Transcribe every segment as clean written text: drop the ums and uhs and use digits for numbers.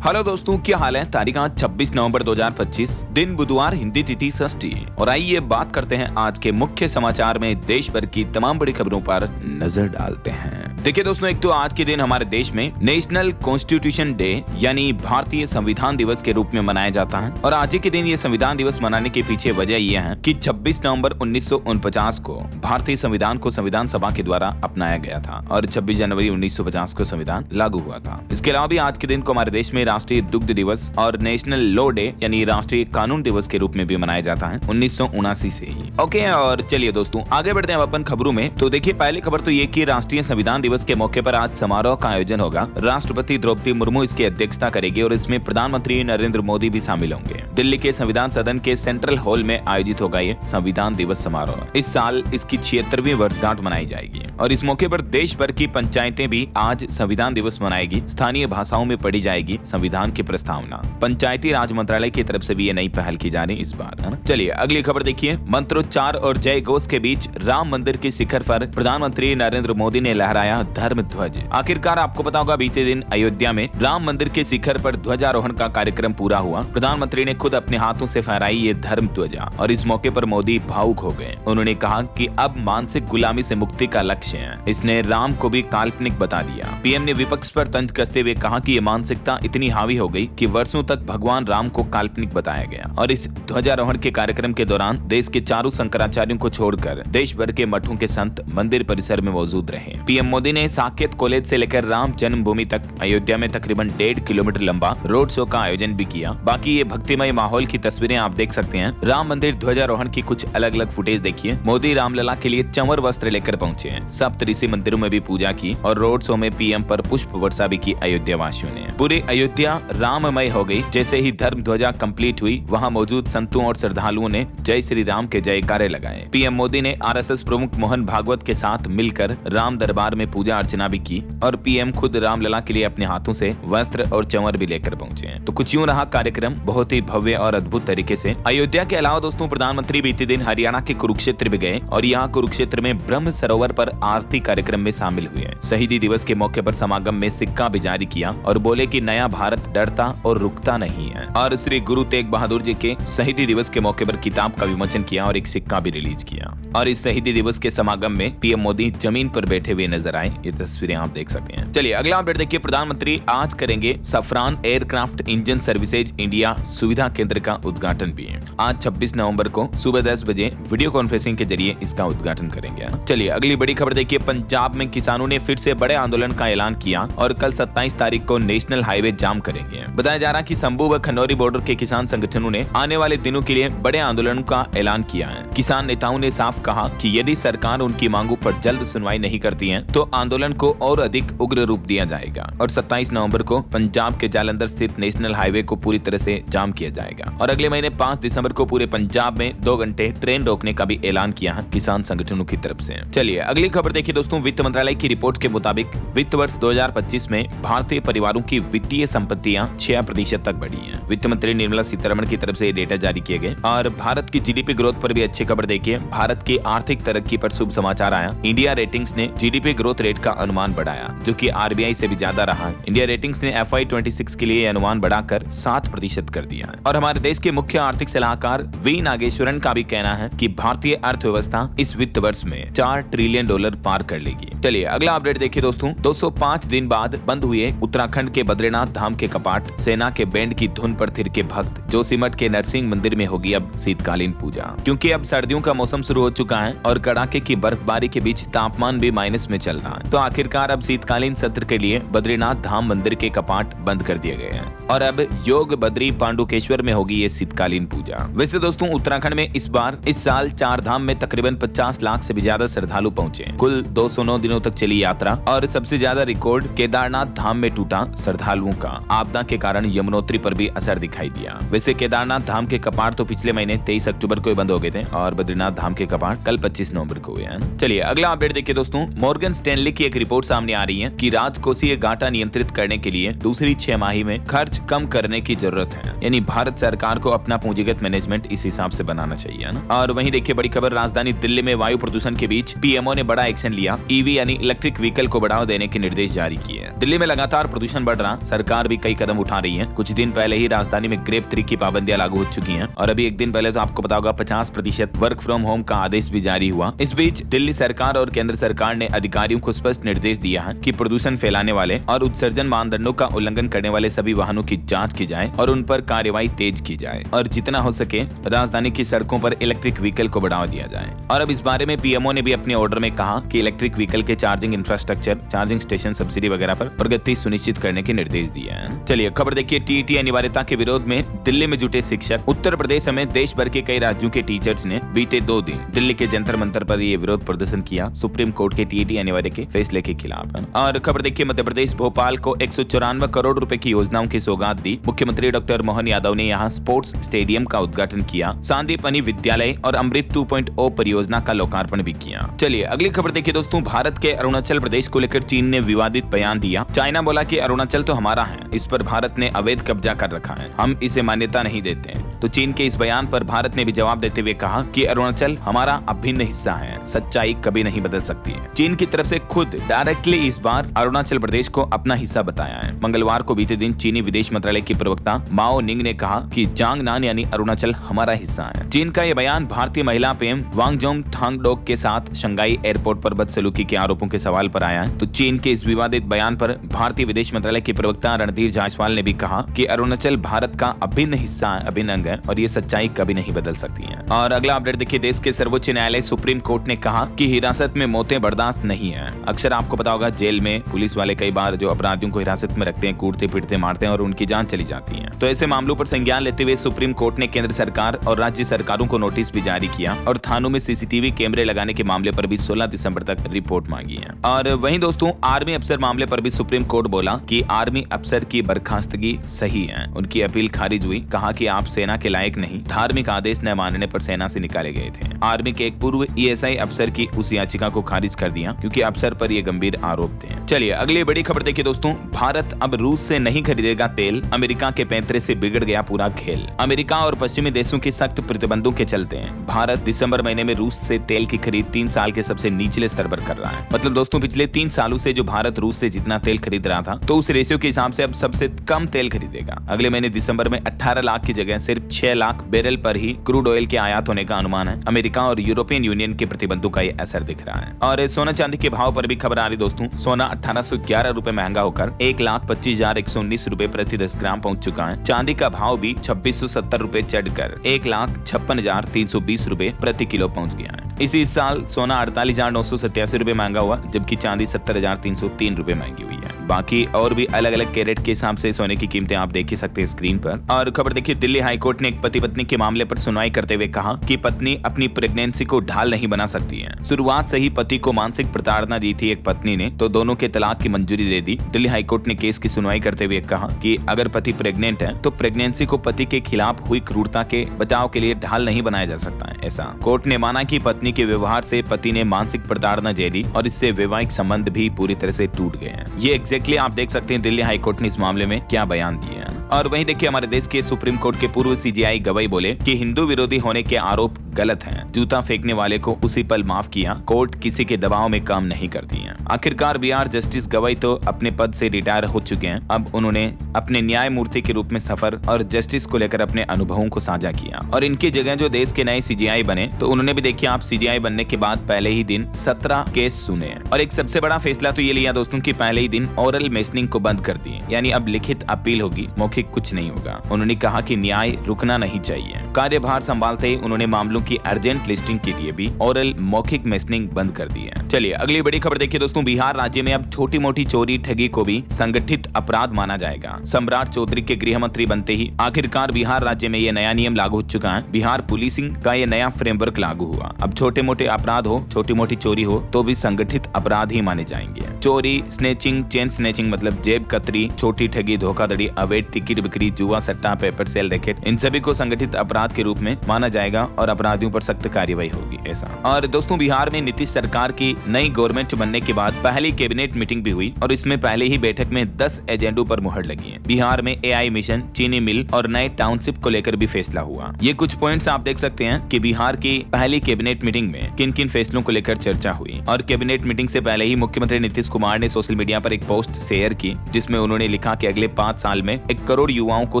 Hello दोस्तों, क्या हाल है। तारीख आज 26 नवंबर 2025, दिन बुधवार, हिंदी तिथि षष्ठी। और आइए बात करते हैं आज के मुख्य समाचार में देश भर की तमाम बड़ी खबरों पर नजर डालते हैं। देखिए दोस्तों, एक तो आज के दिन हमारे देश में नेशनल कॉन्स्टिट्यूशन डे यानी भारतीय संविधान दिवस के रूप में मनाया जाता है। और आज के दिन ये संविधान दिवस मनाने के पीछे वजह यह है कि 26 नवंबर 1949 को भारतीय संविधान को संविधान सभा के द्वारा अपनाया गया था और 26 जनवरी 1950 को संविधान लागू हुआ था। इसके अलावा भी आज के दिन को हमारे देश में राष्ट्रीय दुग्ध दिवस और नेशनल लॉ डे यानी राष्ट्रीय कानून दिवस के रूप में भी मनाया जाता है 1979 से ही। ओके, और चलिए दोस्तों आगे बढ़ते हैं अपन खबरों में। तो देखिए, पहली खबर तो ये कि राष्ट्रीय संविधान दिवस के मौके पर आज समारोह का आयोजन होगा। राष्ट्रपति द्रौपदी मुर्मू इसकी अध्यक्षता करेगी और इसमें प्रधानमंत्री नरेंद्र मोदी भी शामिल होंगे। दिल्ली के संविधान सदन के सेंट्रल हॉल में आयोजित होगा ये संविधान दिवस समारोह। इस साल इसकी 76वीं वर्षगांठ मनाई जाएगी और इस मौके पर देश भर की पंचायतें भी आज संविधान दिवस मनाएगी। स्थानीय भाषाओं में पढ़ी जाएगी संविधान की प्रस्तावना। पंचायती राज मंत्रालय की तरफ से भी ये नई पहल की जा रही इस बार, है ना। चलिए अगली खबर देखिए। मंत्रोच्चार और जय घोष के बीच राम मंदिर की शिखर पर प्रधानमंत्री नरेंद्र मोदी ने लहराया धर्म ध्वज। आखिरकार आपको पता होगा, बीते दिन अयोध्या में राम मंदिर के शिखर पर ध्वजारोहण का कार्यक्रम पूरा हुआ। प्रधानमंत्री ने खुद अपने हाथों से फहराई ये धर्म ध्वजा और इस मौके पर मोदी भावुक हो गए। उन्होंने कहा कि अब मानसिक गुलामी से मुक्ति का लक्ष्य है। इसने राम को भी काल्पनिक बता दिया। पीएम ने विपक्ष पर तंज कसते हुए कहा कि ये मानसिकता इतनी हावी हो गई कि वर्षों तक भगवान राम को काल्पनिक बताया गया। और इस ध्वजारोहण के कार्यक्रम के दौरान देश के चारों शंकराचार्यों को छोड़कर देश भर के मठों के संत मंदिर परिसर में मौजूद रहे। पीएम मोदी ने साकेत कॉलेज से लेकर राम जन्मभूमि तक अयोध्या में तकरीबन 1.5 किलोमीटर लंबा रोड शो का आयोजन भी किया। बाकी ये भक्तिमय माहौल की तस्वीरें आप देख सकते हैं। राम मंदिर ध्वजारोहण की कुछ अलग अलग फुटेज देखिए। मोदी रामलला के लिए चंवर वस्त्र लेकर पहुंचे हैं। सप्त ऋषि मंदिरों में भी पूजा की और रोड शो में पीएम पर पुष्प वर्षा भी की अयोध्या वासियों ने। पूरी अयोध्या राममय हो गई। जैसे ही धर्म ध्वजा कंप्लीट हुई, वहां मौजूद संतों और श्रद्धालुओं ने जय श्री राम के जयकारे लगाए। पीएम मोदी ने आरएसएस प्रमुख मोहन भागवत के साथ मिलकर राम दरबार में पूजा अर्चना भी की और पीएम खुद रामलला के लिए अपने हाथों से वस्त्र और चंवर भी लेकर पहुंचे हैं। तो कुछ यूं रहा कार्यक्रम, बहुत ही भव्य और अद्भुत तरीके से। अयोध्या के अलावा दोस्तों, प्रधानमंत्री बीते दिन हरियाणा के कुरुक्षेत्र भी गए और यहाँ कुरुक्षेत्र में ब्रह्म सरोवर पर आरती कार्यक्रम में शामिल हुए। शहीदी दिवस के मौके पर समागम में सिक्का भी जारी किया और बोले कि नया भारत डरता और रुकता नहीं है। और श्री गुरु तेग बहादुर जी के शहीदी दिवस के मौके पर किताब का विमोचन किया और एक सिक्का भी रिलीज किया। और इस शहीदी दिवस के समागम में पीएम मोदी जमीन पर बैठे हुए नजर आए। ये तस्वीरें आप देख सकते हैं। चलिए अगला अपडेट देखिए। प्रधानमंत्री आज करेंगे सफरान एयरक्राफ्ट इंजन सर्विसेज इंडिया सुविधा केंद्र का उद्घाटन भी है। आज 26 नवंबर को सुबह 10 बजे वीडियो कॉन्फ्रेंसिंग के जरिए इसका उद्घाटन करेंगे। चलिए अगली बड़ी खबर देखिए। पंजाब में किसानों ने फिर से बड़े आंदोलन का ऐलान किया और कल 27 तारीख को नेशनल हाईवे जाम करेंगे। बताया जा रहा कि संभू व खनौरी बॉर्डर के किसान संगठनों ने आने वाले दिनों के लिए बड़े आंदोलन का ऐलान किया है। किसान नेताओं ने साफ कहा कि यदि सरकार उनकी मांगों पर जल्द सुनवाई नहीं करती है तो आंदोलन को और अधिक उग्र रूप दिया जाएगा। और 27 नवंबर को पंजाब के जालंधर स्थित नेशनल हाईवे को पूरी तरह से जाम किया जाएगा। और अगले महीने 5 दिसंबर को पूरे पंजाब में 2 घंटे ट्रेन रोकने का भी ऐलान किया है किसान संगठनों की तरफ से। चलिए अगली खबर देखिए दोस्तों। वित्त मंत्रालय की रिपोर्ट के मुताबिक वित्त वर्ष 2025 में भारतीय परिवारों की वित्तीय संपत्तियां 6% तक बढ़ी हैं। वित्त मंत्री निर्मला सीतारमण की तरफ से ये डेटा जारी किए गए। और भारत की जीडीपी ग्रोथ पर भी अच्छी खबर देखिए। भारत की आर्थिक तरक्की पर शुभ समाचार आया। इंडिया रेटिंग्स ने जीडीपी ग्रोथ रेट का अनुमान बढ़ाया, जो कि आरबीआई से भी ज्यादा रहा। इंडिया रेटिंग्स ने FY26 के लिए अनुमान बढ़ाकर 7% कर दिया है। और हमारे देश के मुख्य आर्थिक सलाहकार वी नागेश्वरन का भी कहना है कि भारतीय अर्थव्यवस्था इस वित्त वर्ष में $4 ट्रिलियन पार कर लेगी। चलिए अगला अपडेट देखिए दोस्तों। 205 दिन बाद बंद हुए उत्तराखंड के बद्रीनाथ धाम के कपाट। सेना के बैंड की धुन पर थिरके भक्त। जोशीमठ के नरसिंह मंदिर में होगी अब शीतकालीन पूजा, क्योंकि अब सर्दियों का मौसम शुरू हो चुका है और कड़ाके की बर्फबारी के बीच तापमान भी माइनस में चल रहा है। तो आखिरकार अब शीतकालीन सत्र के लिए बद्रीनाथ धाम मंदिर के कपाट बंद कर दिए गए हैं और अब योग बद्री पांडुकेश्वर में होगी ये शीतकालीन पूजा। वैसे दोस्तों, उत्तराखंड में इस साल 4 धाम में तकरीबन 50 लाख से भी ज्यादा श्रद्धालु पहुंचे। कुल 209 दिनों तक चली यात्रा और सबसे ज्यादा रिकॉर्ड केदारनाथ धाम में टूटा श्रद्धालुओं का। आपदा के कारण यमुनोत्री पर भी असर दिखाई दिया। वैसे केदारनाथ धाम के कपाट तो पिछले महीने 23 अक्टूबर को बंद हो गए थे और बद्रीनाथ धाम के कपाट कल 25 नवंबर को हुए हैं। चलिए अगला अपडेट देखिए दोस्तों। मॉर्गन स्टैनली स्टैनली की एक रिपोर्ट सामने आ रही है कि राजकोषीय घाटा नियंत्रित करने के लिए दूसरी 6 माही में खर्च कम करने की जरूरत है। यानी भारत सरकार को अपना पूंजीगत मैनेजमेंट इस हिसाब से बनाना चाहिए ना। और वहीं देखिए बड़ी खबर, राजधानी दिल्ली में वायु प्रदूषण के बीच पीएमओ ने बड़ा एक्शन लिया। ईवी यानी इलेक्ट्रिक व्हीकल को बढ़ावा देने के निर्देश जारी किए। दिल्ली में लगातार प्रदूषण बढ़ रहा, सरकार भी कई कदम उठा रही है। कुछ दिन पहले ही राजधानी में ग्रेप 3 की पाबंदियां लागू हो चुकी हैं और अभी एक दिन पहले तो आपको पता होगा 50% वर्क फ्रॉम होम का आदेश भी जारी हुआ। इस बीच दिल्ली सरकार और केंद्र सरकार ने अधिकारियों को स्पष्ट निर्देश दिया है कि प्रदूषण फैलाने वाले और उत्सर्जन मानदंडों का उल्लंघन करने वाले सभी वाहनों की जांच की जाए और उन पर कार्रवाई तेज की जाए और जितना हो सके राजधानी की सड़कों पर इलेक्ट्रिक व्हीकल को बढ़ावा दिया जाए। और अब इस बारे में पीएमओ ने भी अपने ऑर्डर में कहा कि इलेक्ट्रिक व्हीकल के charging infrastructure, charging station, subsidy वगैरह पर प्रगति सुनिश्चित करने के निर्देश दिए हैं। चलिए खबर देखिए, टीईटी अनिवार्यता के विरोध में दिल्ली में जुटे शिक्षक। उत्तर प्रदेश समेत देश भर के कई राज्यों के टीचर्स ने बीते 2 दिन दिल्ली के जंतर मंतर पर ये विरोध प्रदर्शन किया सुप्रीम कोर्ट के टीईटी अनिवार्य के फैसले के खिलाफ। और खबर देखिए, मध्य प्रदेश भोपाल को 194 करोड़ रुपए की योजनाओं की सौगात दी। मुख्यमंत्री डॉक्टर मोहन यादव ने यहाँ स्पोर्ट्स स्टेडियम का उद्घाटन किया। सांदीपनी विद्यालय और अमृत 2.0 परियोजना का लोकार्पण भी किया। चलिए अगली खबर देखिए दोस्तों, भारत के अरुणाचल प्रदेश को लेकर चीन ने विवादित बयान दिया। चाइना बोला कि अरुणाचल तो हमारा है, इस पर भारत ने अवैध कब्जा कर रखा है, हम इसे मान्यता नहीं देते। तो चीन के इस बयान पर भारत ने भी जवाब देते हुए कहा कि अरुणाचल हमारा अभिन्न हिस्सा है, सच्चाई कभी नहीं बदल सकती है। चीन की तरफ से खुद डायरेक्टली इस बार अरुणाचल प्रदेश को अपना हिस्सा बताया है। मंगलवार को बीते दिन चीनी विदेश मंत्रालय की प्रवक्ता माओ निंग ने कहा कि जांगनान यानी अरुणाचल हमारा हिस्सा है। चीन का यह बयान भारतीय महिला पीएम वांगजोम थांगडोक के साथ शंघाई एयरपोर्ट पर बदसलूकी के आरोपों के सवाल पर आया है। तो चीन के इस विवादित बयान पर भारतीय विदेश मंत्रालय के प्रवक्ता रणधीर जायसवाल ने भी कहा कि अरुणाचल भारत का अभिन्न हिस्सा है, अभिन्न अंग है और ये सच्चाई कभी नहीं बदल सकती है। और अगला अपडेट देखिए, देश के सर्वोच्च न्यायालय सुप्रीम कोर्ट ने कहा कि हिरासत में मौतें बर्दाश्त नहीं है। अक्सर आपको पता होगा जेल में पुलिस वाले कई बार जो अपराधियों को हिरासत में रखते हैं, कूटते पीटते मारते हैं और उनकी जान चली जाती है। तो ऐसे मामलों पर संज्ञान लेते हुए सुप्रीम कोर्ट ने केंद्र सरकार और राज्य सरकारों को नोटिस भी जारी किया और थानों में सीसीटीवी कैमरे लगाने के मामले पर भी 16 दिसंबर तक रिपोर्ट मांगी है। और वहीं दोस्तों आर्मी अफसर मामले पर भी सुप्रीम कोर्ट बोला कि आर्मी अफसर की बर्खास्तगी सही है। उनकी अपील खारिज हुई, कहा कि आप सेना के लायक नहीं, धार्मिक आदेश न मानने पर सेना से निकाले गए थे। आर्मी के एक पूर्व ईएसआई अफसर की उस याचिका को खारिज कर दिया क्योंकि अफसर पर यह गंभीर आरोप थे। चलिए अगली बड़ी खबर देखिए दोस्तों, भारत अब रूस से नहीं खरीदेगा तेल, अमेरिका के पैंतरे से बिगड़ गया पूरा खेल। अमेरिका और पश्चिमी देशों के सख्त प्रतिबंधों के चलते भारत दिसंबर महीने में रूस से तेल की खरीद 3 साल के सबसे निचले स्तर पर कर रहा है। मतलब दोस्तों पिछले 3 सालों से जो भारत रूस से जितना तेल खरीद रहा था, तो उस रेशियो के हिसाब से अब सबसे कम तेल खरीदेगा। अगले महीने दिसंबर में 18 लाख की जगह सिर्फ 6 लाख बैरल पर ही क्रूड ऑयल के आयात होने का अनुमान है। अमेरिका और यूरोपियन यूनियन के प्रतिबंधों का ये असर दिख रहा है। और सोना चांदी के भाव पर भी खबर आ रही दोस्तों, सोना 1811 रुपए महंगा होकर 1,25,119 रुपए प्रति 10 ग्राम पहुंच चुका है। चांदी का भाव भी 2670 रुपए चढ़कर 1,56,320 रुपए प्रति किलो पहुंच गया है। इसी साल सोना 48,987 रुपए महंगा हुआ, जबकि चांदी 70,303 रुपए महंगी हुई है। बाकी और भी अलग अलग कैरेट के हिसाब से सोने की कीमतें आप देख ही सकते हैं स्क्रीन पर। और खबर देखिए, दिल्ली हाईकोर्ट ने एक पति पत्नी के मामले पर सुनवाई करते हुए कहा कि पत्नी अपनी प्रेगनेंसी को ढाल नहीं बना सकती है। शुरुआत से ही पति को मानसिक प्रताड़ना दी थी एक पत्नी ने, तो दोनों के तलाक की मंजूरी दे दी। दिल्ली हाईकोर्ट ने केस की सुनवाई करते हुए कहा कि अगर पति प्रेग्नेंट है तो प्रेगनेंसी को पति के खिलाफ हुई क्रूरता के बचाव के लिए ढाल नहीं बनाया जा सकता है। ऐसा कोर्ट ने माना कि पत्नी के व्यवहार से पति ने मानसिक प्रताड़ना झेली और इससे वैवाहिक संबंध भी पूरी तरह से टूट गए हैं। ये एग्जैक्टली आप देख सकते हैं दिल्ली हाईकोर्ट ने इस मामले में क्या बयान दिए हैं। और वहीं देखिए, हमारे देश के सुप्रीम कोर्ट के पूर्व सीजेआई गवाई बोले कि हिंदू विरोधी होने के आरोप गलत हैं। जूता फेंकने वाले को उसी पल माफ किया, कोर्ट किसी के दबाव में काम नहीं करती है। आखिरकार बिहार जस्टिस गवाई तो अपने पद से रिटायर हो चुके हैं। अब उन्होंने अपने न्यायमूर्ति के रूप में सफर और जस्टिस को लेकर अपने अनुभवों को साझा किया और इनकी जगह जो देश के नए सीजेआई बने, तो उन्होंने भी देखिए आप सीजेआई बनने के बाद पहले ही दिन 17 केस सुने और एक सबसे बड़ा फैसला तो ये लिया दोस्तों कि पहले ही दिन ओरल मेसनिंग को बंद कर दिए, यानी अब लिखित अपील होगी, मौखिक कुछ नहीं होगा। उन्होंने कहा कि न्याय रुकना नहीं चाहिए। कार्यभार संभालते ही उन्होंने मामलों की अर्जेंट लिस्टिंग के लिए भी ओरल मौखिक मेसनिंग बंद कर दी है। चलिए अगली बड़ी खबर देखिए दोस्तों, बिहार राज्य में अब छोटी मोटी चोरी ठगी को भी संगठित अपराध माना जाएगा। सम्राट चौधरी के गृह मंत्री बनते ही आखिरकार बिहार राज्य में यह नया नियम लागू हो चुका है। बिहार पुलिसिंग का यह नया फ्रेमवर्क लागू हुआ। अब छोटे मोटे अपराध हो, छोटी मोटी चोरी हो तो भी संगठित अपराध ही माने जाएंगे। चोरी, स्नेचिंग, चेन स्नेचिंग मतलब जेब कतरी, छोटी ठगी, धोखाधड़ी, अवैध टिकट बिक्री, जुआ, सट्टा, पेपर सेल, रैकेट, इन सभी को संगठित अपराध के रूप में माना जाएगा और अपराध अपराधियों पर सख्त कार्रवाई होगी ऐसा। और दोस्तों बिहार में नीतीश सरकार की नई गवर्नमेंट बनने के बाद पहली कैबिनेट मीटिंग भी हुई और इसमें पहले ही बैठक में 10 एजेंडों पर मुहर लगी है। बिहार में AI मिशन, चीनी मिल और नए टाउनशिप को लेकर भी फैसला हुआ। ये कुछ पॉइंट्स आप देख सकते हैं कि बिहार की पहली कैबिनेट मीटिंग में किन किन फैसलों को लेकर चर्चा हुई। और कैबिनेट मीटिंग से पहले ही मुख्यमंत्री नीतीश कुमार ने सोशल मीडिया पर एक पोस्ट शेयर की जिसमें उन्होंने लिखा कि अगले 5 साल में 1 करोड़ युवाओं को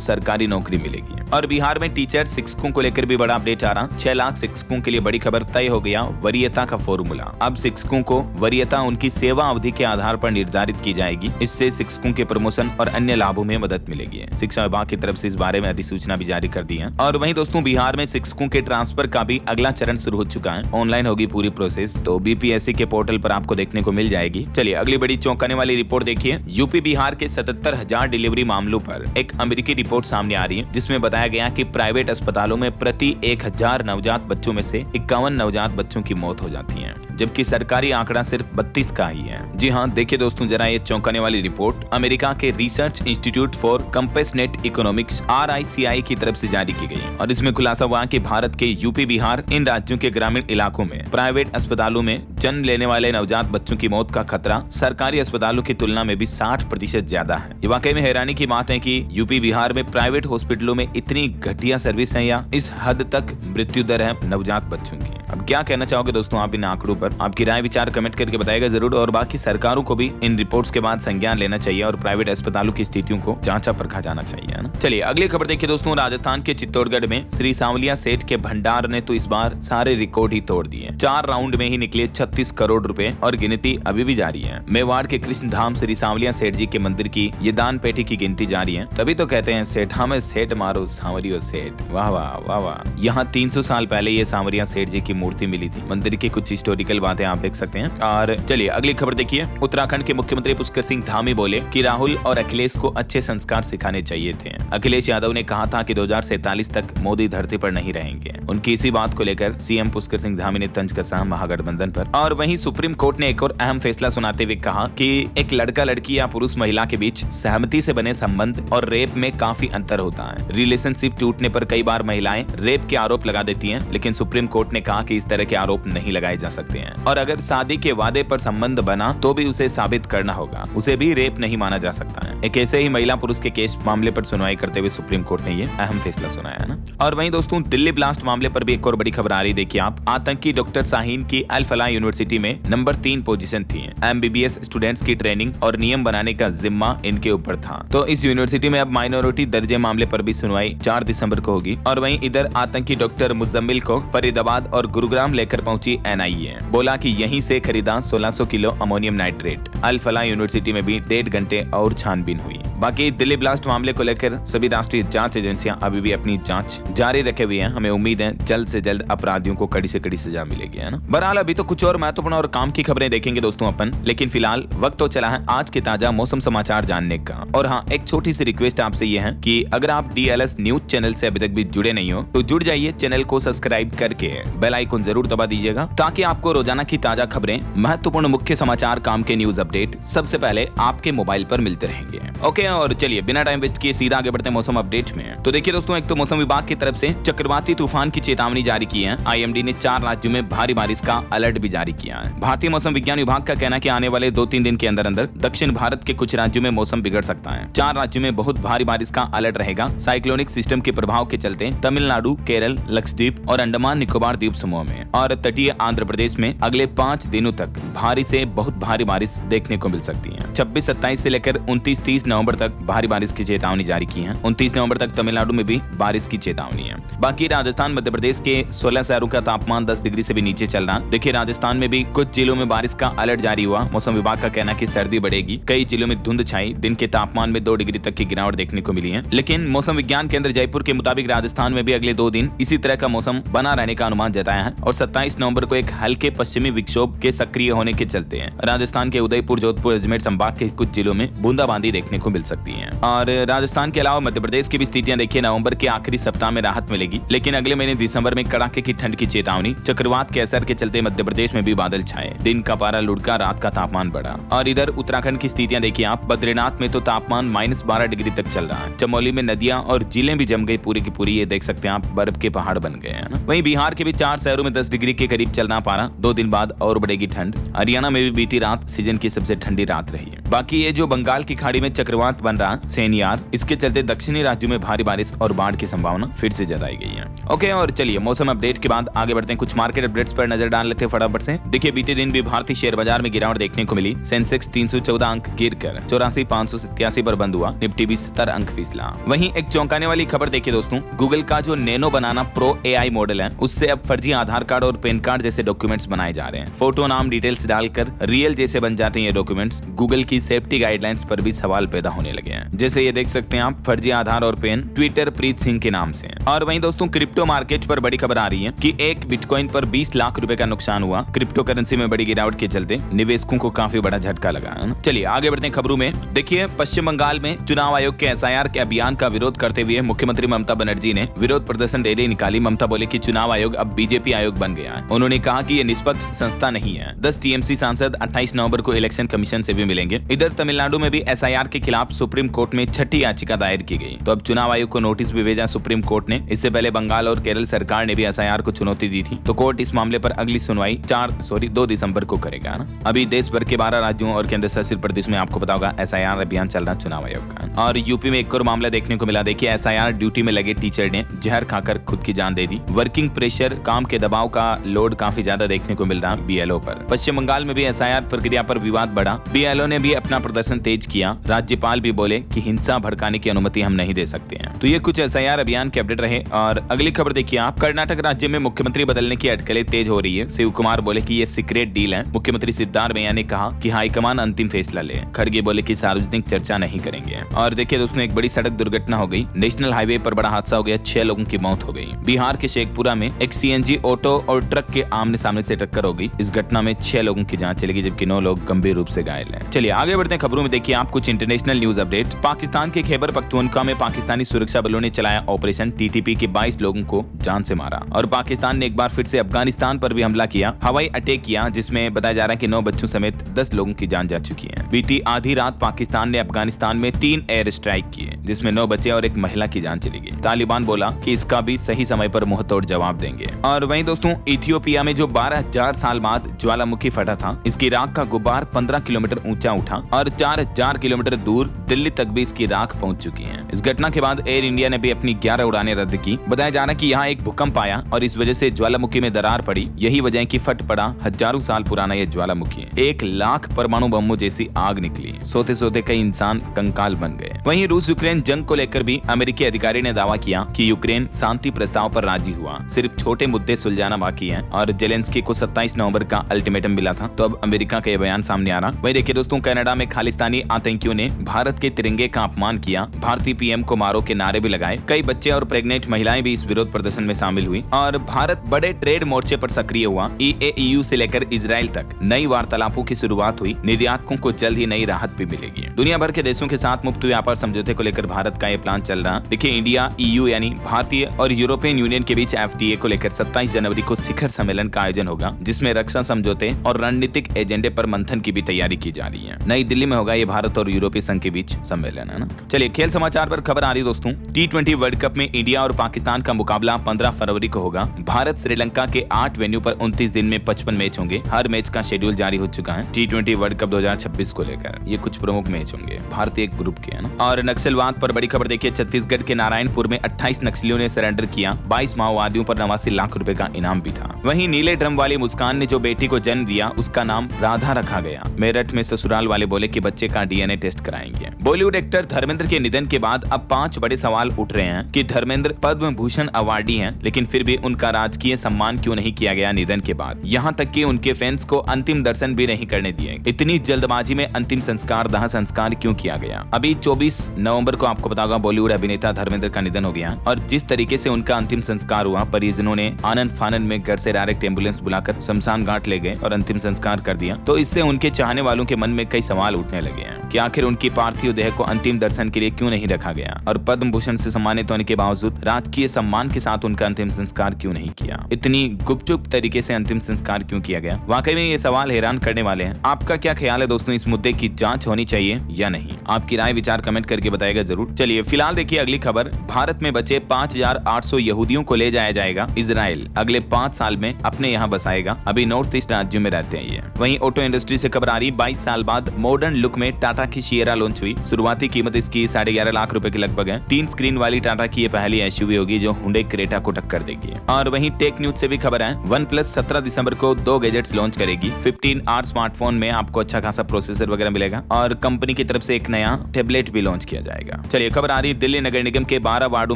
सरकारी नौकरी मिलेगी। और बिहार में टीचर शिक्षकों को लेकर भी बड़ा अपडेट आ रहा। 6 लाख शिक्षकों के लिए बड़ी खबर, तय हो गया वरीयता का फॉर्मूला। अब शिक्षकों को वरीयता उनकी सेवा अवधि के आधार पर निर्धारित की जाएगी। इससे शिक्षकों के प्रमोशन और अन्य लाभों में मदद मिलेगी। शिक्षा विभाग की तरफ से इस बारे में अधिसूचना भी जारी कर दी है। और वहीं दोस्तों बिहार में शिक्षकों के ट्रांसफर का भी अगला चरण शुरू हो चुका है। ऑनलाइन होगी पूरी प्रोसेस, तो BPSC के पोर्टल पर आपको देखने को मिल जाएगी। चलिए अगली बड़ी चौंकाने वाली रिपोर्ट देखिए। यूपी बिहार के 77,000 डिलीवरी मामलों पर एक अमेरिकी रिपोर्ट सामने आ रही है जिसमें बताया गया कि प्राइवेट अस्पतालों में प्रति 1000 नवजात बच्चों में से 51 नवजात बच्चों की मौत हो जाती है, जबकि सरकारी आंकड़ा सिर्फ 32 का ही है। जी हाँ, देखिए दोस्तों जरा ये चौंकाने वाली रिपोर्ट अमेरिका के research institute for compassionate economics RICI की तरफ से जारी की गई और इसमें खुलासा हुआ कि भारत के यूपी बिहार इन राज्यों के ग्रामीण इलाकों में प्राइवेट अस्पतालों में जन्म लेने वाले नवजात बच्चों की मौत का खतरा सरकारी अस्पतालों की तुलना में भी 60% ज्यादा है। ये वाकई में हैरानी की बात है कि यूपी बिहार में प्राइवेट हॉस्पिटलों में इतनी घटिया सर्विस है या इस हद तक मृत्यु दर है नवजात बच्चों की। अब क्या कहना चाहोगे दोस्तों आप इन आंकड़ों पर? आपकी राय विचार कमेंट करके बताएगा जरूर। और बाकी सरकारों को भी इन रिपोर्ट्स के बाद संज्ञान लेना चाहिए और प्राइवेट अस्पतालों की स्थितियों को जांचा परखा जाना चाहिए, है ना। चलिए अगली खबर देखिए दोस्तों। राजस्थान के चित्तौड़गढ़ में श्री सांवलिया सेठ के भंडार ने तो इस बार सारे रिकॉर्ड ही तोड़ दिए। 4 राउंड में ही निकले 36 करोड़ रुपए और गिनती अभी भी जारी है। मेवाड़ के कृष्ण धाम श्री सांवलिया सेठ जी के मंदिर की ये दान पेटी की गिनती जारी है। तभी तो कहते हैं सेठा में सेठ मारो सांवरियो सेठ। वाह वाह वाह वाह। यहाँ 300 साल पहले ये सांवरिया सेठ जी की मूर्ति मिली थी। मंदिर की कुछ हिस्टोरिकल बातें आप देख सकते हैं। और चलिए अगली खबर देखिए। उत्तराखंड के मुख्यमंत्री पुष्कर सिंह धामी बोले कि राहुल और अखिलेश को अच्छे संस्कार सिखाने चाहिए थे। अखिलेश यादव ने कहा था कि 2047 तक मोदी धरती पर नहीं रहेंगे। उनकी इसी बात को लेकर CM पुष्कर सिंह धामी ने तंज कसा महागठबंधन पर। और वहीं सुप्रीम कोर्ट ने एक और अहम फैसला सुनाते हुए कहा कि एक लड़का लड़की या पुरुष महिला के बीच सहमति से बने संबंध और रेप में काफी अंतर होता है। रिलेशनशिप टूटने पर कई बार महिलाएं रेप के आरोप लगा देती हैं, लेकिन सुप्रीम कोर्ट ने कहा कि इस तरह के आरोप नहीं लगाए जा सकते हैं। और अगर शादी के वादे पर संबंध बना तो भी उसे साबित करना होगा, उसे भी रेप नहीं माना जा सकता है। एक ऐसे ही महिला पुरुष के केस मामले पर सुनवाई करते हुए सुप्रीम कोर्ट ने ये अहम फैसला सुनाया ना। और वहीं दोस्तों दिल्ली ब्लास्ट मामले पर भी एक और बड़ी खबर आ रही। देखिए आप, आतंकी डॉक्टर शाहीन की अल फलाह यूनिवर्सिटी में नंबर 3 पोजीशन थी। MBBS स्टूडेंट्स की ट्रेनिंग और नियम बनाने का जिम्मा इनके ऊपर था। तो इस यूनिवर्सिटी में अब माइनॉरिटी दर्जे मामले पर भी सुनवाई 4 दिसंबर को होगी। और वहीं इधर आतंकी डॉक्टर मुजम्मिल को फरीदाबाद और गुरुग्राम लेकर पहुंची NIA। बोला कि यहीं से खरीदा 1600 किलो अमोनियम नाइट्रेट। अल फलाह यूनिवर्सिटी में भी 1.5 घंटे और छानबीन हुई। बाकी दिल्ली ब्लास्ट मामले को लेकर सभी राष्ट्रीय जांच एजेंसियां अभी भी अपनी जांच जारी रखे हुए हैं। हमें उम्मीद है जल्द से जल्द अपराधियों को कड़ी से कड़ी सजा मिलेगी, है ना। बहरहाल अभी तो कुछ और महत्वपूर्ण और काम की खबरें देखेंगे दोस्तों अपन, लेकिन फिलहाल वक्त तो चला है आज के ताजा मौसम समाचार जानने का। और हाँ, एक छोटी सी रिक्वेस्ट आपसे ये है कि अगर आप DLS न्यूज चैनल से अभी तक भी जुड़े नहीं हो तो जुड़ जाइए। चैनल को सब्सक्राइब करके बेल आइकन जरूर दबा दीजिएगा ताकि आपको रोजाना की ताजा खबरें, महत्वपूर्ण मुख्य समाचार, काम के न्यूज अपडेट सबसे पहले आपके मोबाइल पर मिलते रहेंगे। ओके, और चलिए बिना टाइम वेस्ट किए सीधा आगे बढ़ते हैं मौसम अपडेट में। तो देखिए दोस्तों, एक तो मौसम विभाग की तरफ से चक्रवाती तूफान की चेतावनी जारी की है। IMD ने 4 राज्यों में भारी बारिश का अलर्ट भी जारी किया है। भारतीय मौसम विज्ञान विभाग का कहना है कि आने वाले 2-3 दिन के अंदर अंदर दक्षिण भारत के कुछ राज्यों में मौसम बिगड़ सकता है। 4 राज्यों में बहुत भारी बारिश का अलर्ट रहेगा। साइक्लोनिक सिस्टम के प्रभाव के चलते तमिलनाडु, केरल, लक्षद्वीप और अंडमान निकोबार द्वीप समूह में और तटीय आंध्र प्रदेश में अगले 5 दिनों तक भारी से बहुत भारी बारिश देखने को मिल सकती है। 26-27 से लेकर 29-30 नवंबर तक भारी बारिश की चेतावनी जारी की है। 29 नवंबर तक तमिलनाडु में भी बारिश की चेतावनी है। बाकी राजस्थान, मध्य प्रदेश के 16 शहरों का तापमान 10 डिग्री से भी नीचे चल रहा। देखिए राजस्थान में भी कुछ जिलों में बारिश का अलर्ट जारी हुआ। मौसम विभाग का कहना है कि सर्दी बढ़ेगी। कई जिलों में धुंध छाई। दिन के तापमान में 2 डिग्री तक की गिरावट देखने को मिली है। लेकिन मौसम विज्ञान केंद्र जयपुर के मुताबिक राजस्थान में भी अगले 2 दिन इसी तरह का मौसम बना रहने का अनुमान जताया है। है और 27 नवंबर को एक हल्के पश्चिमी विक्षोभ के सक्रिय होने के चलते राजस्थान के उदयपुर, जोधपुर, अजमेर संभाग के कुछ जिलों में बूंदाबांदी देखने को मिल सकती है। और राजस्थान के अलावा मध्य प्रदेश की भी स्थितियां देखिए, नवंबर के आखिरी सप्ताह में राहत मिलेगी, लेकिन अगले महीने दिसंबर में कड़ाके की ठंड की चेतावनी। चक्रवात के असर के चलते मध्य प्रदेश में भी बादल छाए, दिन का पारा लुढ़का, रात का तापमान बढ़ा। और इधर उत्तराखंड की स्थितियां देखिए आप, बद्रीनाथ में तो तापमान -12 डिग्री तक चल रहा है। चमोली में नदियां और झीलें भी जम गई पूरी की पूरी, ये देख सकते हैं आप, बर्फ के पहाड़ बन गए हैं ना। वहीं बिहार के भी 4 शहरों में 10 डिग्री के करीब चलना पारा, 2 दिन बाद और बढ़ेगी ठंड। हरियाणा में भी बीती रात सीजन की सबसे ठंडी रात रही है। बाकी ये जो बंगाल की खाड़ी में चक्रवात बन रहा सेनियार, इसके चलते दक्षिणी राज्यों में भारी बारिश और बाढ़ की संभावना फिर से जताई गई है। ओके, और चलिए मौसम अपडेट के बाद आगे बढ़ते हैं, कुछ मार्केट अपडेट्स पर नजर डाल लेते हैं फटाफट से। देखिए बीते दिन भी भारतीय शेयर बाजार में गिरावट देखने को मिली। सेंसेक्स 314 अंक गिरकर 84,587 पर बंद हुआ। निफ्टी भी 70 अंक फिसला। वहीं एक चौंकाने वाली खबर देखिए दोस्तों, गूगल का जो नैनो बनाना प्रो AI मॉडल है, उससे अब फर्जी आधार कार्ड और पैन कार्ड जैसे डॉक्यूमेंट्स बनाए जा रहे हैं। फोटो, नाम, डिटेल्स डालकर रियल जैसे बन जाते हैं ये डॉक्यूमेंट्स। गूगल की सेफ्टी गाइडलाइंस पर भी सवाल पैदा होने लगे हैं। जैसे ये देख सकते हैं आप, फर्जी आधार और पेन ट्विटर प्रीत सिंह के नाम से। और वहीं दोस्तों क्रिप्टो मार्केट पर बड़ी खबर आ रही है कि एक बिटकॉइन पर 20 लाख रुपए का नुकसान हुआ। क्रिप्टो करेंसी में बड़ी गिरावट के चलते निवेशकों को काफी बड़ा झटका लगा है। चलिए आगे बढ़ते हैं खबरों में। देखिए पश्चिम बंगाल में चुनाव आयोग के SIR के अभियान का विरोध करते हुए मुख्यमंत्री ममता बनर्जी ने विरोध प्रदर्शन रैली निकाली। ममता बोले कि चुनाव आयोग अब बीजेपी आयोग बन गया है। उन्होंने कहा कि ये निष्पक्ष संस्था नहीं है। 10 TMC सांसद 28 नवंबर को इलेक्शन कमीशन से भी मिलेंगे। इधर तमिलनाडु में भी SIR के खिलाफ सुप्रीम कोर्ट में 6ठी याचिका दायर की गई, तो अब चुनाव आयोग को नोटिस भी भेजा सुप्रीम कोर्ट ने। इससे पहले बंगाल और केरल सरकार ने भी SIR को चुनौती दी थी, तो कोर्ट इस मामले पर अगली सुनवाई 2 दिसंबर को करेगा ना। अभी देश भर के 12 राज्यों और केंद्र शासित प्रदेश में आपको पता होगा SIR अभियान चल रहा चुनाव आयोग का। और यूपी में एक और मामला देखने को मिला। देखिए SIR ड्यूटी में लगे टीचर ने जहर खाकर खुद की जान दे दी। वर्किंग प्रेशर, काम के दबाव का लोड काफी ज्यादा देखने को मिल रहा BLO पर। पश्चिम बंगाल में भी SIR प्रक्रिया पर विवाद बढ़ा। BLO ने भी अपना प्रदर्शन तेज किया। राज्यपाल भी बोले कि हिंसा भड़काने की अनुमति हम नहीं दे सकते हैं। तो ये कुछ SIR अभियान के अपडेट रहे। और अगली खबर देखिए आप, कर्नाटक राज्य में मुख्यमंत्री बदलने की अटकलें तेज हो रही है। शिव कुमार बोले कि ये सीक्रेट डील है। मुख्यमंत्री सिद्धारमैया ने कहा कि हाईकमान अंतिम फैसला ले। खड़गे बोले कि सार्वजनिक चर्चा नहीं करेंगे। और देखिए दोस्तों, एक बड़ी सड़क दुर्घटना हो गई। नेशनल हाईवे पर बड़ा हादसा हो गया, 6 लोगों की मौत हो गई। बिहार के शेखपुरा में एक CNG ऑटो और ट्रक के आमने सामने से टक्कर हो गई। इस घटना में 6 लोगों की जान चली गई, जबकि 9 लोग गंभीर रूप से घायल हैं। चलिए आगे बढ़ते हैं खबरों में। देखिए आप कुछ इंटरनेशनल न्यूज अपडेट। पाकिस्तान के खैबर पख्तूनख्वा में पाकिस्तानी सुरक्षा बलों ने चलाया ऑपरेशन TTP के 22 लोगों को जान से मारा। और पाकिस्तान ने एक बार फिर से अफगानिस्तान पर भी हमला किया, हवाई अटैक किया, जिसमें बताया जा रहा है कि 9 बच्चों समेत 10 लोगों की जान जा चुकी है। बीती आधी रात पाकिस्तान ने अफगानिस्तान में 3 एयर स्ट्राइक किए, जिसमें 9 बच्चे और एक महिला की जान चली गई। तालिबान बोला कि इसका भी सही समय पर मुंह तोड़ जवाब देंगे। और वहीं दोस्तों इथियोपिया में जो 12,000 साल बाद ज्वालामुखी फटा था, इसकी राख का गुब्बार 15 किलोमीटर ऊंचा उठा और 4,000 किलोमीटर दूर दिल्ली तक भी इसकी राख पहुंच चुकी है। इस घटना के बाद एयर इंडिया ने भी अपनी 11 उड़ानें रद्द की। बताया जा रहा है कि यहाँ एक भूकंप आया और इस वजह से ज्वालामुखी में दरार पड़ी। यही वजह है कि फट पड़ा हजारों साल पुराना यह ज्वालामुखी। 1 लाख परमाणु बमों जैसी आग निकली। सोते सोते कई इंसान कंकाल बन गए। वहीं रूस यूक्रेन जंग को लेकर भी अमेरिकी अधिकारी ने दावा किया कि यूक्रेन शांति प्रस्ताव पर राजी हुआ, सिर्फ छोटे मुद्दे सुलझाना बाकी है। और जेलेंस्की को 27 नवंबर का अल्टीमेटम मिला था, तो अब अमेरिका का यह बयान सामने आ रहा। वहीं देखिए दोस्तों, कनाडा में खालिस्तानी आतंकियों ने भारत के तिरंगे का अपमान किया। भारतीय PM को मारो के नारे भी लगाए। कई बच्चे और प्रेग्नेंट महिलाएं भी इस विरोध प्रदर्शन में शामिल हुई। और भारत बड़े ट्रेड मोर्चे पर सक्रिय हुआ। EU से लेकर इजराइल तक नई वार्तालापों की शुरुआत हुई। निर्यातकों को जल्द ही नई राहत भी मिलेगी। दुनिया भर के देशों के साथ मुक्त व्यापार समझौते को लेकर भारत का यह प्लान चल रहा। देखिए इंडिया EU यानी भारतीय और यूरोपियन यूनियन के बीच FTA को लेकर 27 जनवरी को शिखर सम्मेलन का आयोजन होगा, जिसमें रक्षा समझौते और रणनीतिक एजेंडे पर मंथन की भी तैयारी की जा रही है। नई दिल्ली में होगा ये भारत और यूरोपीय संघ के बीच सम्मेलन, है ना। चलिए खेल समाचार पर खबर आ रही दोस्तों। T20 वर्ल्ड कप में इंडिया और पाकिस्तान का मुकाबला 15 फरवरी को होगा। भारत श्रीलंका के 8 वेन्यू पर 29 दिन में 55 मैच होंगे। हर मैच का शेड्यूल जारी हो चुका है। T20 वर्ल्ड कप 2026 को लेकर ये कुछ प्रमुख मैच होंगे, भारतीय ग्रुप के, है ना। और नक्सलवाद पर बड़ी खबर देखिए। छत्तीसगढ़ के नारायणपुर में 28 नक्सलियों ने सरेंडर किया। 22 माओवादियों पर 89 लाख रुपए का इनाम भी था। वहीं नीले ड्रम वाली मुस्कान ने जो बेटी को जन्म दिया, उसका नाम राधा रखा गया। मेरठ में ससुराल वाले बोले कि बच्चे का DNA टेस्ट कराएंगे। बॉलीवुड एक्टर धर्मेंद्र के निधन के बाद अब 5 बड़े सवाल उठ रहे हैं कि धर्मेंद्र पद्म भूषण अवार्डी हैं, लेकिन फिर भी उनका राजकीय सम्मान क्यों नहीं किया गया निधन के बाद। यहाँ तक कि उनके फैंस को अंतिम दर्शन भी नहीं करने दिए। इतनी जल्दबाजी में अंतिम संस्कार, दाह संस्कार क्यों किया गया। अभी 24 नवंबर को आपको पता होगा बॉलीवुड अभिनेता धर्मेंद्र का निधन हो गया और जिस तरीके से उनका अंतिम संस्कार हुआ, परिजनों ने आनन आनन फानन में घर से डायरेक्ट एम्बुलेंस बुलाकर शमशान घाट ले गए और अंतिम संस्कार कर दिया, तो इससे उनके चाहने वालों के मन में कई सवाल उठने लगे हैं कि आखिर उनकी पार्थिव देह को अंतिम दर्शन के लिए क्यों नहीं रखा गया और पद्म भूषण से सम्मानित होने के बावजूद राजकीय सम्मान के साथ उनका अंतिम संस्कार क्यों नहीं किया, इतनी गुपचुप तरीके से अंतिम संस्कार क्यों किया गया। वाकई में ये सवाल हैरान करने वाले हैं। आपका क्या ख्याल है दोस्तों, इस मुद्दे की जांच होनी चाहिए या नहीं? आपकी राय विचार कमेंट करके बताएगा जरूर। चलिए फिलहाल देखिए अगली खबर। भारत में बचे 5800 यहूदियों को ले जाया जाएगा इजराइल, अगले 5 साल में अपने यहाँ बसाएगा। अभी नॉर्थ ईस्ट राज्यों में रहते हैं ये। वहीं ऑटो इंडस्ट्री से खबर आ रही, 22 साल बाद मॉडर्न लुक में टाटा की सिएरा लॉन्च हुई। शुरुआती कीमत इसकी 11.5 लाख रुपए के लगभग है। 3 स्क्रीन वाली टाटा की ये पहली एसयूवी होगी जो हुंडई क्रेटा को टक्कर देगी। और वहीं टेक न्यूज से भी खबर है, OnePlus 17 दिसंबर को 2 गैजेट्स लॉन्च करेगी। 15R स्मार्टफोन में आपको अच्छा खासा प्रोसेसर वगैरह मिलेगा और कंपनी की तरफ से एक नया टैबलेट भी लॉन्च किया जाएगा। चलिए खबर आ रही, दिल्ली नगर निगम के 12 वार्डों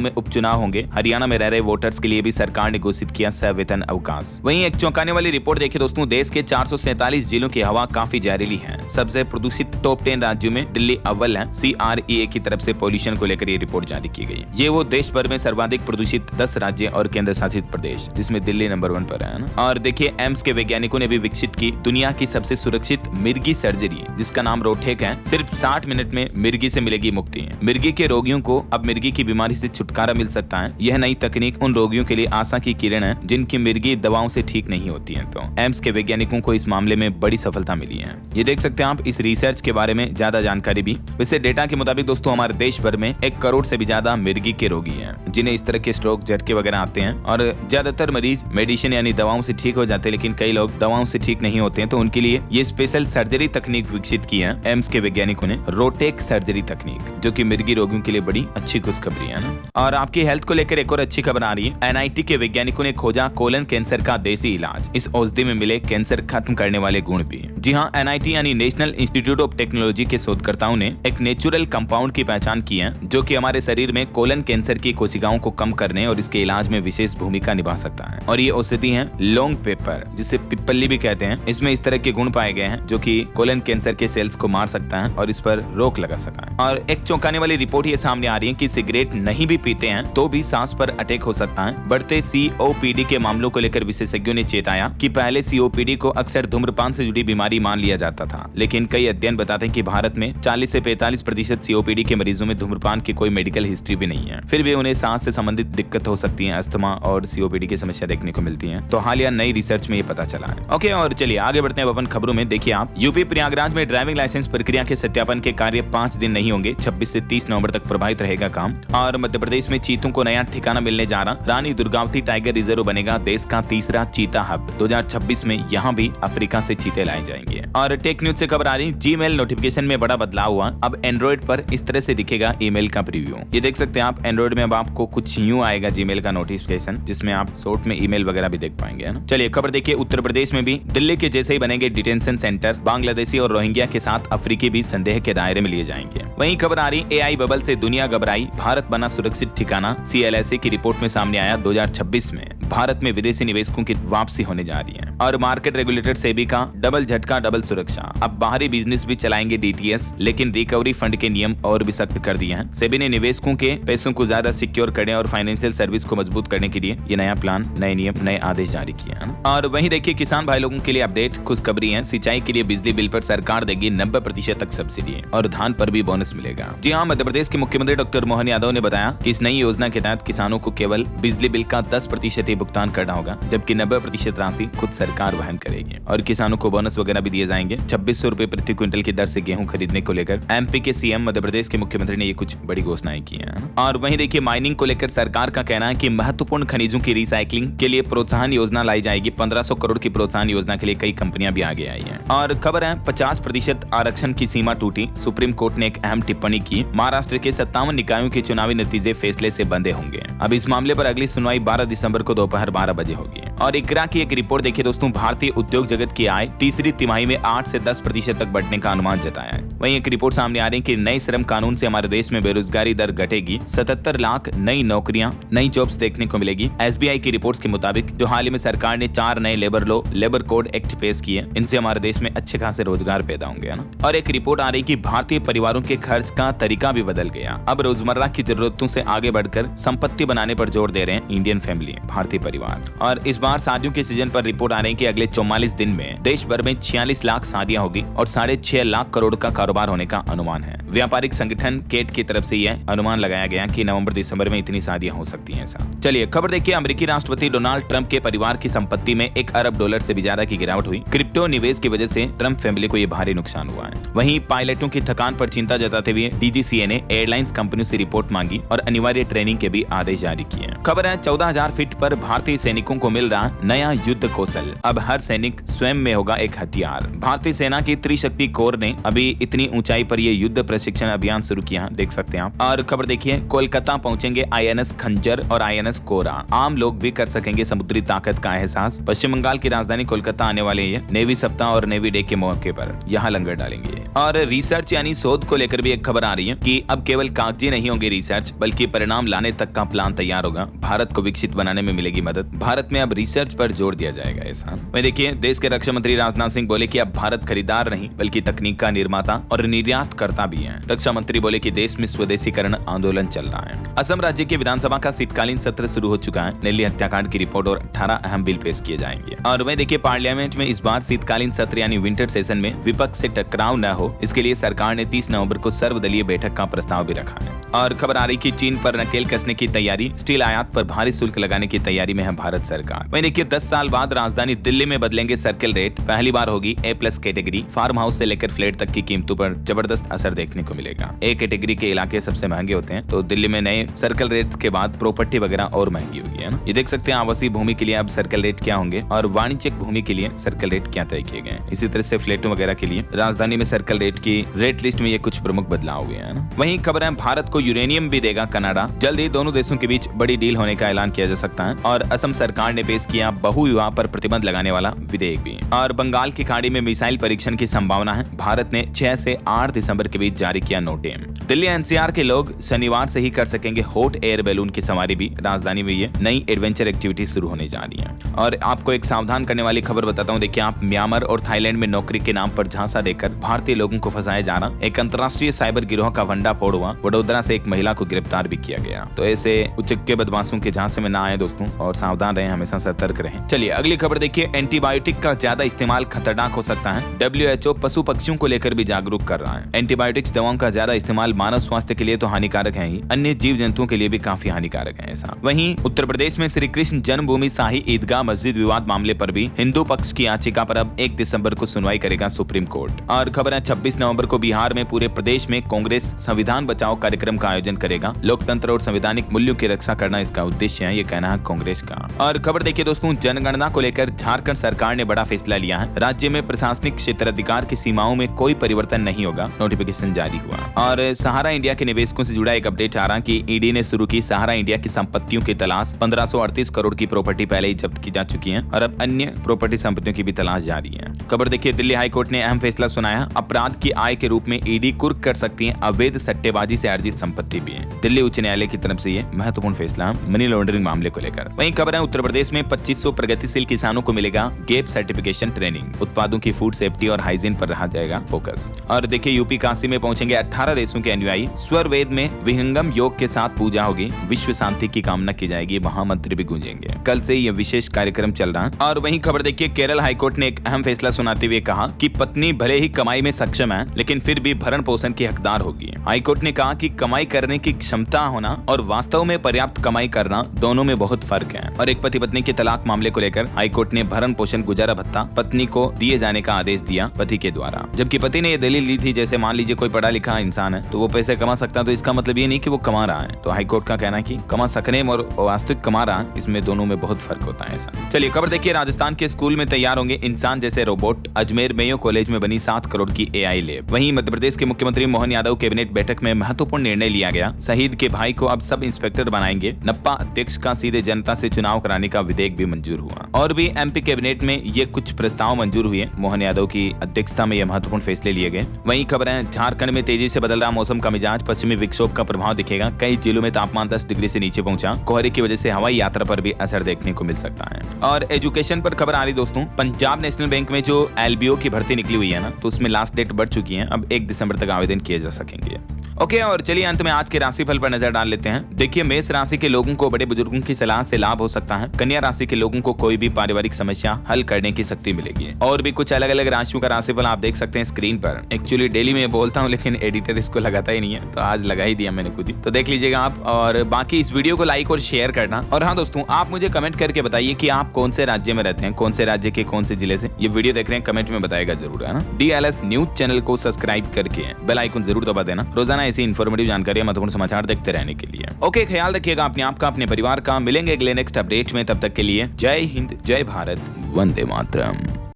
में उपचुनाव होंगे। हरियाणा में रह रहे वोटर्स के लिए भी सरकार ने घोषित किया सवेतन अवकाश। वहीं एक चौंकाने वाली रिपोर्ट देखिए दोस्तों, देश के 447 जिलों की हवा काफी जहरीली है। सबसे प्रदूषित टॉप 10 राज्यों में दिल्ली अव्वल है। CREA की तरफ से पॉल्यूशन को लेकर ये रिपोर्ट जारी की गई। ये वो देश भर में सर्वाधिक प्रदूषित 10 राज्य और केंद्र शासित प्रदेश, जिसमें दिल्ली नंबर 1 पर है ना। और देखिए एम्स के वैज्ञानिकों ने भी विकसित की दुनिया की सबसे सुरक्षित मिर्गी सर्जरी, जिसका नाम रोटेक है। सिर्फ 60 मिनट में मिर्गी से मिलेगी मुक्ति। मिर्गी के रोगियों को अब मिर्गी की बीमारी से छुटकारा मिल सकता है। यह नई तकनीक उन रोगियों के लिए आशा की किरण है जिनकी मिर्गी दवाओं से ठीक नहीं होती है। तो एम्स के वैज्ञानिकों को इस मामले में बड़ी सफलता मिली है। ये देख सकते हैं आप इस रिसर्च के बारे में ज्यादा जानकारी भी। वैसे डेटा के मुताबिक दोस्तों हमारे देश भर में 1 करोड़ से भी ज्यादा मिर्गी के रोगी हैं, जिन्हें इस तरह के स्ट्रोक, झटके वगैरह आते हैं। और ज्यादातर मरीज मेडिसिन यानी दवाओं से ठीक हो जाते हैं, लेकिन कई लोग दवाओं से ठीक नहीं होते हैं। तो उनके लिए ये स्पेशल सर्जरी तकनीक विकसित की है एम्स के वैज्ञानिकों ने, रोटेक सर्जरी तकनीक, जो कि मिर्गी रोगियों के लिए बड़ी अच्छी खुशखबरी है ना। और आपकी हेल्थ को लेकर एक और अच्छी खबर आ रही है। NIT के वैज्ञानिकों ने खोजा कोलन कैंसर का देसी इलाज। इस औषधि में मिले कैंसर खत्म करने वाले गुण भी। जी हाँ, NIT यानी नेशनल इंस्टीट्यूट ऑफ टेक्नोलॉजी के शोधकर्ताओं ने एक नेचुरल कंपाउंड की पहचान की है, जो कि हमारे शरीर में कोलन कैंसर की कोशिकाओं को कम करने और इसके इलाज में विशेष भूमिका निभा सकता है। और ये औषधि है लॉन्ग पेपर, जिसे पिप्पली भी कहते हैं। इसमें इस तरह के गुण पाए गए हैं जो कि कोलन कैंसर के सेल्स को मार सकता है और इस पर रोक लगा सकता है। और एक चौंकाने वाली रिपोर्ट ये सामने आ रही है कि सिगरेट नहीं भी पीते हैं तो भी सांस पर अटैक हो सकता है। बढ़ते COPD के मामलों को लेकर विशेषज्ञों ने चेताया कि पहले COPD को अक्सर धूम्रपान से जुड़ी बीमारी मान लिया जाता था, लेकिन कई अध्ययन बताते हैं कि भारत में 40 से 45% COPD के मरीजों में धूम्रपान की कोई मेडिकल हिस्ट्री भी नहीं है। फिर भी उन्हें सांस से संबंधित दिक्कत हो सकती है, अस्थमा और COPD की समस्या देखने को मिलती है। तो हालिया नई रिसर्च में ये पता चला है। ओके, और चलिए आगे बढ़ते हैं अपन खबरों में। देखिए आप, यूपी प्रयागराज में ड्राइविंग लाइसेंस प्रक्रिया के सत्यापन के कार्य 5 दिन नहीं होंगे। 26 से 30 नवंबर तक प्रभावित रहेगा काम। और मध्य प्रदेश में चीतों को नया ठिकाना मिलने जा रहा। रानी दुर्गावती टाइगर रिजर्व बनेगा देश का तीसरा चीता हब। 2026 में यहाँ भी अफ्रीका से चीते लाए जाएंगे। और टेक न्यूज से खबर आ रही, जीमेल नोटिफिकेशन में बड़ा बदलाव हुआ। अब एंड्रॉइड पर इस तरह से दिखेगा ईमेल का प्रीव्यू। ये देख सकते हैं आप, एंड्रॉइड में अब आपको कुछ यूं आएगा जीमेल का नोटिफिकेशन, जिसमें आप शॉर्ट में ईमेल वगैरह भी देख पाएंगे, है ना। चलिए खबर देखिए, उत्तर प्रदेश में भी दिल्ली के जैसे ही बनेंगे डिटेंशन सेंटर। बांग्लादेशी और रोहिंग्या के साथ अफ्रीकी भी संदेह के दायरे में लिए जाएंगे। वहीं खबर आ रही, AI बबल से दुनिया घबराई, भारत बना सुरक्षित ठिकाना। CLSA की रिपोर्ट में सामने आया 2026 में भारत में विदेशी निवेशकों की वापसी होने जा रही है। और मार्केट रेगुलेटर सेबी का डबल झटका डबल सुरक्षा। अब बाहरी बिजनेस भी चलाएंगे DTS, लेकिन रिकवरी फंड के नियम और भी सख्त कर दिए हैं। सेबी ने निवेशकों के पैसों को ज्यादा सिक्योर करने और फाइनेंशियल सर्विस को मजबूत करने के लिए ये नया प्लान, नए नियम, नए आदेश जारी किए हैं। और वहीं देखिए किसान भाई लोगों के लिए अपडेट, खुशखबरी है। सिंचाई के लिए बिजली बिल पर सरकार देगी 90% तक सब्सिडी और धान पर भी बोनस मिलेगा। जी हाँ, मध्य प्रदेश के मुख्यमंत्री डॉक्टर मोहन यादव ने बताया कि इस नई योजना के तहत किसानों को केवल बिजली बिल का 10% ही भुगतान करना होगा, जबकि 90% राशि खुद सरकार वहन करेगी। और किसानों को बोनस वगैरह भी दिए जाएंगे। 2600 रुपए प्रति क्विंटल की दर से गेहूं खरीदने को लेकर MP के CM मध्य प्रदेश के मुख्यमंत्री ने ये कुछ बड़ी घोषणाएं की हैं। और वहीं देखिए माइनिंग को लेकर सरकार का कहना है कि महत्वपूर्ण खनिजों की रिसाइकलिंग के लिए प्रोत्साहन योजना लाई जाएगी। 1500 करोड़ की प्रोत्साहन योजना के लिए कई कंपनियां भी आगे आई हैं। और खबर है 50% आरक्षण की सीमा टूटी, सुप्रीम कोर्ट ने एक अहम टिप्पणी की। महाराष्ट्र के 57 निकायों के चुनावी नतीजे फैसले से बंधे होंगे। अब इस मामले पर अगली सुनवाई 12 दिसंबर को दोपहर 12 बजे होगी। और इकरा की एक रिपोर्ट देखिए दोस्तों, भारतीय उद्योग जगत की आय तीसरी तिमाही में 8 से 10% तक बढ़ने का अनुमान जताया है। वहीं एक रिपोर्ट सामने आ रही है कि नए श्रम कानून से हमारे देश में बेरोजगारी दर घटेगी। 77 लाख नई नौकरियां, नई जॉब्स देखने को मिलेगी। SBI की रिपोर्ट्स के मुताबिक जो हाल ही में सरकार ने 4 नए labour law, labour code act पेश किए, इनसे हमारे देश में अच्छे खासे रोजगार पैदा होंगे, है ना। और एक रिपोर्ट आ रही कि भारतीय परिवारों के खर्च का तरीका भी बदल गया। अब रोजमर्रा की जरूरतों से आगे बढ़कर संपत्ति बनाने पर जोर दे रहे हैं इंडियन फैमिली, भारतीय परिवार। और इस बार शादियों के सीजन पर रिपोर्ट आ रही है कि अगले 44 दिन में देश भर में 46 लाख शादियां होगी और 6.5 लाख करोड़ का कारोबार होने का अनुमान है। व्यापारिक संगठन केट की तरफ से यह अनुमान लगाया गया कि नवंबर दिसंबर में इतनी शादियां हो सकती हैं। ऐसा चलिए खबर देखिए, अमेरिकी राष्ट्रपति डोनाल्ड ट्रंप के परिवार की संपत्ति में $1 अरब से भी ज्यादा की गिरावट हुई। क्रिप्टो निवेश की वजह से ट्रंप फैमिली को यह भारी नुकसान हुआ है। वहीं पायलटों की थकान पर चिंता जताते हुए DGCA ने एयरलाइंस कंपनियों से रिपोर्ट मांगी और अनिवार्य ट्रेनिंग के भी आदेश जारी किए। खबर है 14,000 फीट पर भारतीय सैनिकों को मिल रहा नया युद्ध कौशल। अब हर सैनिक स्वयं में होगा एक हथियार। भारतीय सेना की त्रिशक्ति कोर ने अभी इतनी ऊंचाई पर यह युद्ध प्रशिक्षण अभियान शुरू किया, देख सकते हैं आप। और खबर देखिए, कोलकाता पहुंचेंगे INS खंजर और INS कोरा। आम लोग भी कर सकेंगे समुद्री ताकत का एहसास। पश्चिम बंगाल की राजधानी कोलकाता आने वाले ये नेवी सप्ताह और नेवी डे के मौके पर यहाँ लंगर डालेंगे। और रिसर्च यानी शोध को लेकर भी एक खबर आ रही है कि अब केवल कागजी नहीं होंगे रिसर्च, बल्कि परिणाम लाने तक का प्लान तैयार होगा। भारत को विकसित बनाने में मिलेगी मदद। भारत में अब रिसर्च पर जोर दिया जाएगा। ऐसा वहीं देखिए, देश के रक्षा मंत्री राजनाथ सिंह बोले कि अब भारत खरीदार नहीं बल्कि तकनीक का निर्माता और निर्यात करता भी है। रक्षा मंत्री बोले कि देश में स्वदेशीकरण आंदोलन चल रहा है। असम राज्य की विधानसभा का शीतकालीन सत्र शुरू हो चुका है। दिल्ली हत्याकांड की रिपोर्ट और 18 अहम बिल पेश किए जाएंगे। और वहीं देखिए, पार्लियामेंट में इस बार शीतकालीन सत्र यानी विंटर सेशन में विपक्ष से टकराव न हो, इसके लिए सरकार ने 30 नवंबर को सर्वदलीय बैठक का प्रस्ताव भी रखा है। और खबर आ रही कि चीन पर नकेल कसने की तैयारी, स्टील आयात पर भारी शुल्क लगाने की तैयारी में है भारत सरकार। वहीं देखिए, 10 साल बाद राजधानी दिल्ली में बदलेंगे सर्कल रेट। पहली बार होगी A+ कैटेगरी। फार्म हाउस से लेकर फ्लैट तक की कीमतों पर जबरदस्त असर देखने को मिलेगा। A कैटेगरी के इलाके सबसे महंगे होते हैं, तो दिल्ली में नए सर्कल रेट्स के बाद प्रॉपर्टी वगैरह और महंगी हुई है ना। ये देख सकते हैं आवासीय भूमि के लिए अब सर्कल रेट क्या होंगे और वाणिज्यिक भूमि के लिए सर्कल रेट क्या तय किए गए। इसी तरह से फ्लैटों वगैरह के लिए राजधानी में सर्कल रेट की रेट लिस्ट में ये कुछ प्रमुख बदलाव हुए हैं ना। वहीं खबर है, भारत को यूरेनियम भी देगा कनाडा। जल्द ही दोनों देशों के बीच बड़ी डील होने का ऐलान किया जा सकता है। और असम सरकार ने पेश किया बहुविवाह पर प्रतिबंध लगाने वाला विधेयक भी। और बंगाल की खाड़ी में मिसाइल परीक्षण की संभावना है। भारत ने 6 से 8 दिसंबर के बीच जारी किया नोटिस। दिल्ली NCR के लोग शनिवार से ही कर सकेंगे हॉट एयर बैलून की सवारी भी। राजधानी में ये नई एडवेंचर एक्टिविटी शुरू होने जा रही है। और आपको एक सावधान करने वाली खबर बताता हूँ। देखिए, आप म्यांमार और थाईलैंड में नौकरी के नाम पर झांसा देकर भारतीय लोगों को फंसाया जा रहा। एक अंतर्राष्ट्रीय साइबर गिरोह का भंडाफोड़ हुआ। वडोदरा से एक महिला को गिरफ्तार भी किया गया। तो ऐसे उचक्के बदमाशों के झांसे में ना आए दोस्तों, और सावधान रहें, हमेशा सतर्क रहें। चलिए अगली खबर देखिए, एंटीबायोटिक का ज्यादा इस्तेमाल खतरनाक हो सकता है। WHO पशु पक्षियों को लेकर भी जागरूक कर रहा है। एंटीबायोटिक्स दवाओं का ज्यादा इस्तेमाल मानव स्वास्थ्य के लिए तो हानिकारक है ही, अन्य जीव जंतुओं के लिए भी काफी हानिकारक है। ऐसा वहीं उत्तर प्रदेश में श्री कृष्ण जन्मभूमि शाही ईदगाह मस्जिद विवाद मामले पर भी हिंदू पक्ष की याचिका पर अब 1 दिसंबर को सुनवाई करेगा सुप्रीम कोर्ट। और खबर है, 26 नवंबर को बिहार में पूरे प्रदेश में कांग्रेस संविधान बचाओ कार्यक्रम का आयोजन करेगा। लोकतंत्र और संवैधानिक मूल्यों की रक्षा करना इसका उद्देश्य है, ये कहना है कांग्रेस का। और खबर देखिए दोस्तों, जनगणना को लेकर झारखंड सरकार ने बड़ा फैसला लिया है। राज्य में प्रशासनिक क्षेत्राधिकार की सीमाओं में कोई परिवर्तन नहीं होगा, नोटिफिकेशन जारी हुआ। और सहारा इंडिया के निवेशकों से जुड़ा एक अपडेट आ रहा कि ईडी ने शुरू की सहारा इंडिया की संपत्तियों की तलाश। 1538 करोड़ की प्रॉपर्टी पहले ही जब्त की जा चुकी है और अब अन्य प्रॉपर्टी संपत्तियों की भी तलाश जारी है। खबर देखिए, दिल्ली हाईकोर्ट ने अहम फैसला सुनाया। अपराध की आय के रूप में ईडी कुर्क कर सकती है अवैध सट्टेबाजी से अर्जित संपत्ति भी है। दिल्ली उच्च न्यायालय की तरफ से ये महत्वपूर्ण फैसला मनी लॉन्ड्रिंग मामले को लेकर। वहीं खबर है, उत्तर प्रदेश में 2500 प्रगतिशील किसानों को मिलेगा गैप सर्टिफिकेशन ट्रेनिंग। उत्पादों की फूड सेफ्टी और हाइजीन पर रहा जाएगा फोकस। और देखिए, यूपी काशी में पहुंचेंगे 18 देशों के अनुयायी। स्वर वेद में विहंगम योग के साथ पूजा होगी। विश्व शांति की कामना की जाएगी, महामंत्र भी गूंजेंगे। कल से यह विशेष कार्यक्रम चल रहा है। और वहीं खबर देखिए, केरल हाईकोर्ट ने एक अहम फैसला सुनाते हुए कहा कि पत्नी भले ही कमाई में सक्षम है, लेकिन फिर भी भरण पोषण की हकदार होगी। हाईकोर्ट ने कहा कि कमाई करने की क्षमता होना और वास्तव में पर्याप्त कमाई करना दोनों में बहुत फर्क है। और एक पति पत्नी के तलाक मामले को लेकर हाईकोर्ट ने भरण पोषण गुजारा भत्ता पत्नी को दिए जाने का आदेश दिया पति के द्वारा, जबकि पति ने यह दलील ली थी जैसे मान लीजिए कोई पढ़ा लिखा इंसान है तो वो पैसे कमा सकता है, तो इसका मतलब ये नहीं कि वो कमा रहा है। तो हाईकोर्ट का कहना है कि कमा सकने में और वास्तविक कमा रहा है, इसमें दोनों में बहुत फर्क होता है। ऐसा चलिए खबर देखिए, राजस्थान के स्कूल में तैयार होंगे इंसान जैसे रोबोट। अजमेर मेयो कॉलेज में बनी 7 करोड़ की AI लैब। वहीं मध्य प्रदेश के मुख्यमंत्री मोहन यादव कैबिनेट बैठक में महत्वपूर्ण निर्णय लिया गया। शहीद के भाई को अब सब इंस्पेक्टर बनाएंगे। नप्पा अध्यक्ष का सीधे जनता से चुनाव कराने का विधेयक भी मंजूर हुआ। और भी MP कैबिनेट में ये कुछ प्रस्ताव मंजूर हुए। मोहन यादव की अध्यक्षता में ये महत्वपूर्ण फैसले लिए गए। वहीं खबर है, झारखंड में तेजी से बदल रहा मौसम का मिजाज। पश्चिमी विक्षोभ का प्रभाव दिखेगा। कई जिलों में तापमान 10 डिग्री से नीचे पहुंचा। कोहरे की वजह से हवाई यात्रा पर भी असर देखने को मिल सकता है। और एजुकेशन पर खबर आ रही दोस्तों, पंजाब नेशनल बैंक में जो LBO की भर्ती निकली हुई है ना, तो उसमें लास्ट डेट बढ़ चुकी है। अब 1 दिसंबर तक आवेदन किए जा सकेंगे। ओके, और चलिए अंत में आज के राशिफल पर नजर डाल लेते हैं। देखिए, मेष राशि के लोगों को बड़े बुजुर्गों की सलाह से लाभ हो सकता है। कन्या राशि के लोगों को कोई भी पारिवारिक समस्या हल करने की शक्ति मिलेगी। और भी कुछ अलग अलग राशियों का राशिफल आप देख सकते हैं स्क्रीन पर। एक्चुअली डेली में बोलता हूँ लेकिन एडिटर इसको लगाता ही नहीं है, तो आज लगा ही दिया मैंने खुद ही। तो देख लीजिएगा आप, और बाकी इस वीडियो को लाइक और शेयर करना। और हाँ दोस्तों, आप मुझे कमेंट करके बताइए कि आप कौन से राज्य में रहते हैं, कौन से राज्य के कौन से जिले से ये वीडियो देख रहे हैं, कमेंट में बताएगा जरूर, है ना। DLS न्यूज चैनल को सब्सक्राइब करके बेल आइकन जरूर दबा देना, रोजाना ऐसी इन्फॉर्मेटिव जानकारी, महत्वपूर्ण समाचार देखते रहने के लिए। ओके, ख्याल रखिएगा अपने आप का, अपने परिवार का। मिलेंगे अगले नेक्स्ट अपडेट में, तब तक के लिए जय हिंद, जय भारत, वंदे मातरम।